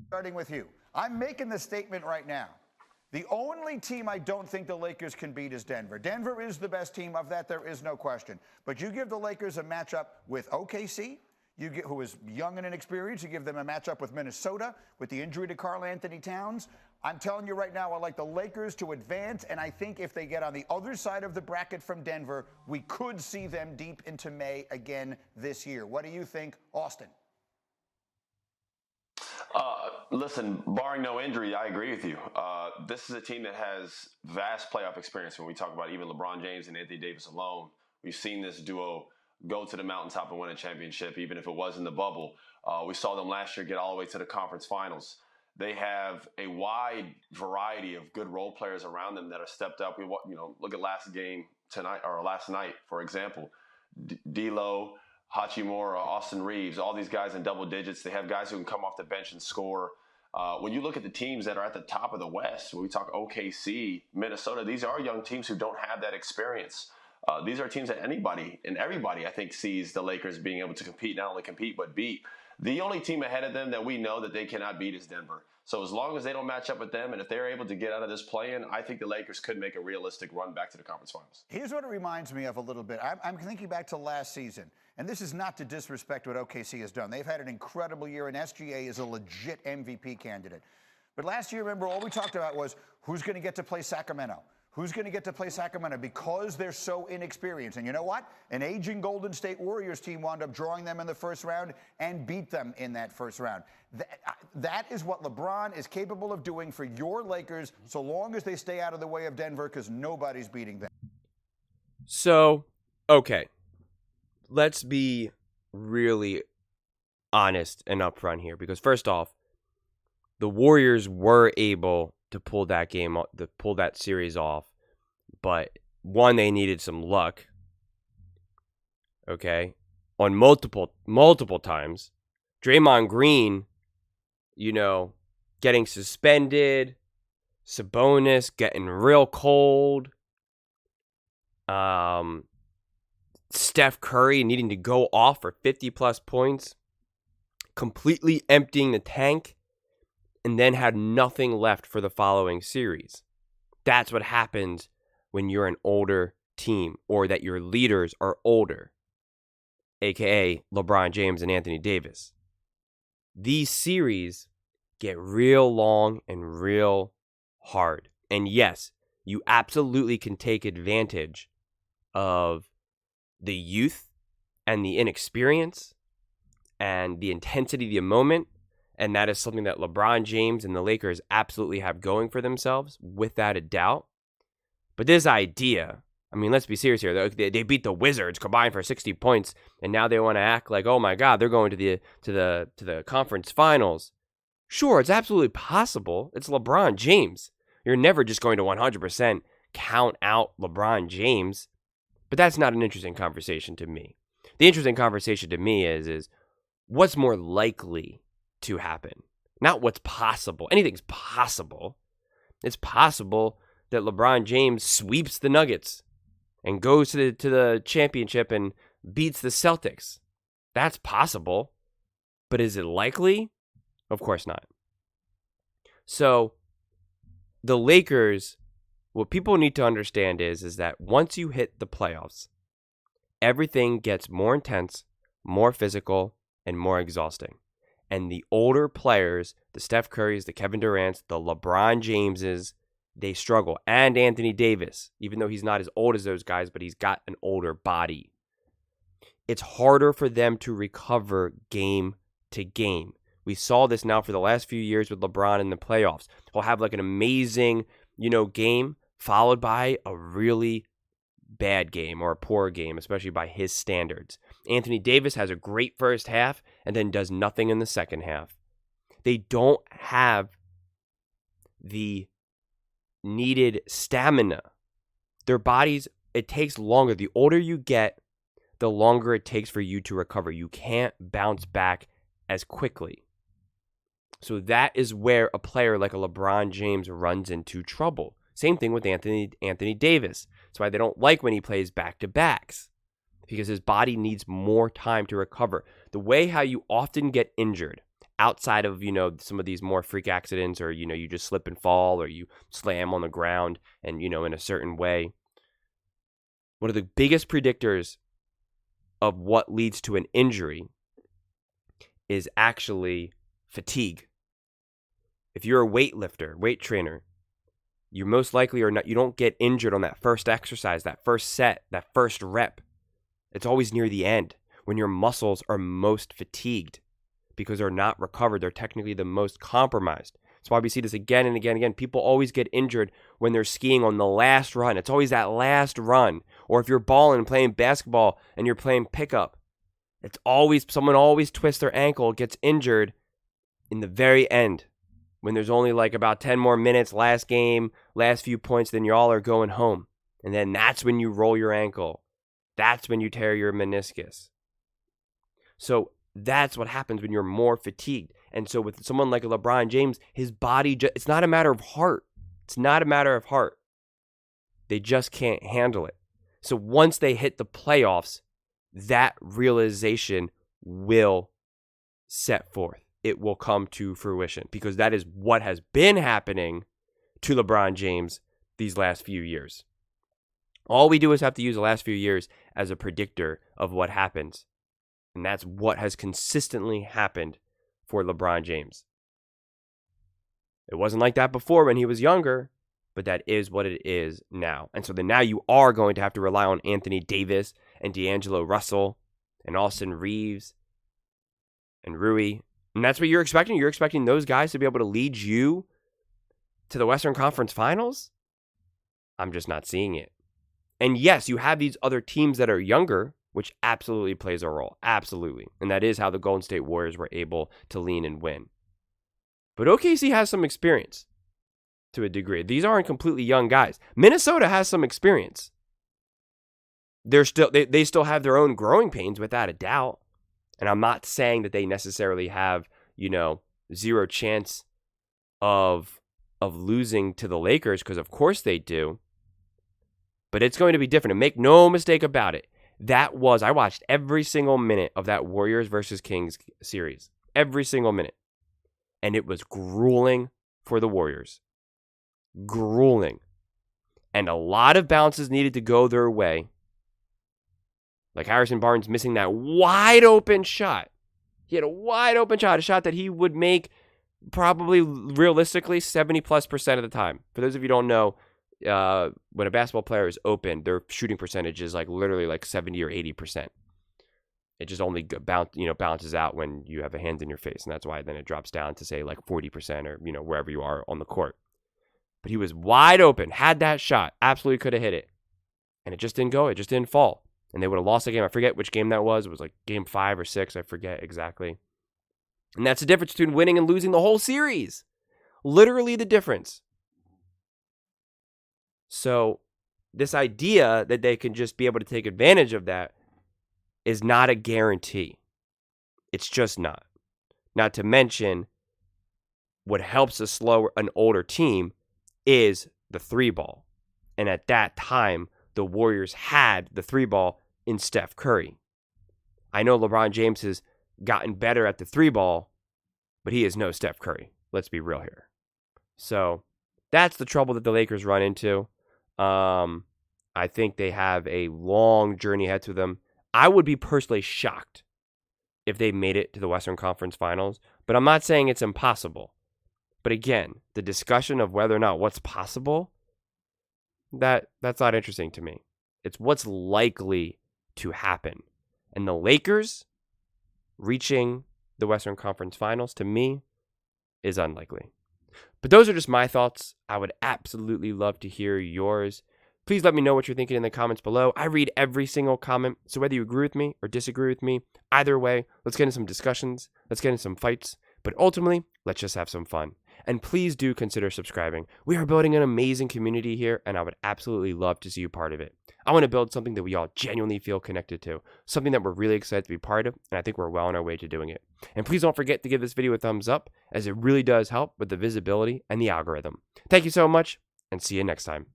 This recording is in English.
Starting with you. I'm making the statement right now. The only team I don't think the Lakers can beat is Denver. Denver is the best team of that. There is no question. But you give the Lakers a matchup with OKC, who is young and inexperienced. You give them a matchup with Minnesota with the injury to Karl Anthony Towns. I'm telling you right now, I like the Lakers to advance, and I think if they get on the other side of the bracket from Denver, we could see them deep into May again this year. What do you think, Austin? Listen, barring no injury, I agree with you. This is a team that has vast playoff experience. When we talk about even LeBron James and Anthony Davis alone, we've seen this duo go to the mountaintop and win a championship, even if it was in the bubble. We saw them last year get all the way to the conference finals. They have a wide variety of good role players around them that have stepped up. Look at last night, for example. D'Lo, Hachimura, Austin Reeves, all these guys in double digits. They have guys who can come off the bench and score. When you look at the teams that are at the top of the West, when we talk OKC, Minnesota, these are young teams who don't have that experience. These are teams that anybody and everybody, I think, sees the Lakers being able to compete, not only compete, but beat. The only team ahead of them that we know that they cannot beat is Denver. So as long as they don't match up with them, and if they're able to get out of this play-in, I think the Lakers could make a realistic run back to the conference finals. Here's what it reminds me of a little bit. I'm thinking back to last season, and this is not to disrespect what OKC has done. They've had an incredible year, and SGA is a legit MVP candidate. But last year, remember, all we talked about was who's going to get to play Sacramento. Who's going to get to play Sacramento because they're so inexperienced? And you know what? An aging Golden State Warriors team wound up drawing them in the first round and beat them in that first round. That is what LeBron is capable of doing for your Lakers so long as they stay out of the way of Denver, because nobody's beating them. So, okay. Let's be really honest and upfront here, because first off, the Warriors were able to pull that series off, but one, they needed some luck, okay, on multiple times. Draymond Green, getting suspended, Sabonis getting real cold, Steph Curry needing to go off for 50-plus points, completely emptying the tank, and then had nothing left for the following series. That's what happens when you're an older team, or that your leaders are older, aka LeBron James and Anthony Davis. These series get real long and real hard. And yes, you absolutely can take advantage of the youth and the inexperience and the intensity of the moment. And that is something that LeBron James and the Lakers absolutely have going for themselves, without a doubt. But this idea, I mean, let's be serious here. They beat the Wizards combined for 60 points, and now they want to act like, oh my God, they're going to the conference finals. Sure, it's absolutely possible. It's LeBron James. You're never just going to 100% count out LeBron James. But that's not an interesting conversation to me. The interesting conversation to me is what's more likely to happen, not what's possible. Anything's possible. It's possible that LeBron James sweeps the Nuggets and goes to the championship and beats the Celtics. That's possible. But is it likely? Of course not. So the Lakers, what people need to understand is that once you hit the playoffs, everything gets more intense, more physical, and more exhausting. And the older players, the Steph Currys, the Kevin Durants, the LeBron Jameses, they struggle. And Anthony Davis, even though he's not as old as those guys, but he's got an older body. It's harder for them to recover game to game. We saw this now for the last few years with LeBron in the playoffs. He'll have like an amazing, game followed by a really bad game or a poor game, especially by his standards. Anthony Davis has a great first half and then does nothing in the second half. They don't have the needed stamina. Their bodies, it takes longer. The older you get, the longer it takes for you to recover. You can't bounce back as quickly. So that is where a player like a LeBron James runs into trouble. Same thing with Anthony Davis. That's why they don't like when he plays back-to-backs, because his body needs more time to recover. The way how you often get injured outside of, some of these more freak accidents, or, you just slip and fall, or you slam on the ground and, in a certain way. One of the biggest predictors of what leads to an injury is actually fatigue. If you're a weightlifter, weight trainer, you most likely are not, you don't get injured on that first exercise, that first set, that first rep. It's always near the end when your muscles are most fatigued because they're not recovered. They're technically the most compromised. That's why we see this again and again and again. People always get injured when they're skiing on the last run. It's always that last run. Or if you're balling and playing basketball and you're playing pickup, it's always, someone always twists their ankle, gets injured in the very end when there's only like about 10 more minutes, last game, last few points, then you all are going home. And then that's when you roll your ankle. That's when you tear your meniscus. So that's what happens when you're more fatigued. And so with someone like a LeBron James, his body, it's not a matter of heart. It's not a matter of heart. They just can't handle it. So once they hit the playoffs, that realization will set forth. It will come to fruition because that is what has been happening to LeBron James these last few years. All we do is have to use the last few years as a predictor of what happens. And that's what has consistently happened for LeBron James. It wasn't like that before when he was younger, but that is what it is now. And so then now you are going to have to rely on Anthony Davis and D'Angelo Russell and Austin Reeves and Rui. And that's what you're expecting. You're expecting those guys to be able to lead you to the Western Conference Finals? I'm just not seeing it. And yes, you have these other teams that are younger, which absolutely plays a role. Absolutely. And that is how the Golden State Warriors were able to lean and win. But OKC has some experience to a degree. These aren't completely young guys. Minnesota has some experience. They still have their own growing pains, without a doubt. And I'm not saying that they necessarily have, zero chance of losing to the Lakers, because of course they do. But it's going to be different. And make no mistake about it. I watched every single minute of that Warriors versus Kings series. Every single minute. And it was grueling for the Warriors. Grueling. And a lot of bounces needed to go their way. Like Harrison Barnes missing that wide open shot. He had a wide open shot, a shot that he would make probably realistically 70+% of the time. For those of you who don't know, when a basketball player is open, their shooting percentage is like literally like 70 or 80%. It just only bounces out when you have a hand in your face. And that's why then it drops down to say like 40% or, wherever you are on the court. But he was wide open, had that shot, absolutely could have hit it. And it just didn't go. It just didn't fall. And they would have lost the game. I forget which game that was. It was like game 5 or 6. I forget exactly. And that's the difference between winning and losing the whole series. Literally the difference. So this idea that they can just be able to take advantage of that is not a guarantee. It's just not. Not to mention, what helps to slow an older team is the 3-ball. And at that time, the Warriors had the 3-ball in Steph Curry. I know LeBron James has gotten better at the 3-ball, but he is no Steph Curry. Let's be real here. So that's the trouble that the Lakers run into. I think they have a long journey ahead to them. I would be personally shocked if they made it to the Western Conference Finals, but I'm not saying it's impossible. But again, the discussion of whether or not what's possible, that's not interesting to me. It's what's likely to happen. And the Lakers reaching the Western Conference Finals, to me, is unlikely. But those are just my thoughts. I would absolutely love to hear yours. Please let me know what you're thinking in the comments below. I read every single comment, so whether you agree with me or disagree with me, either way, let's get into some discussions, let's get into some fights, but ultimately, let's just have some fun. And please do consider subscribing. We are building an amazing community here, and I would absolutely love to see you part of it. I want to build something that we all genuinely feel connected to, something that we're really excited to be part of, and I think we're well on our way to doing it. And please don't forget to give this video a thumbs up, as it really does help with the visibility and the algorithm. Thank you so much, and see you next time.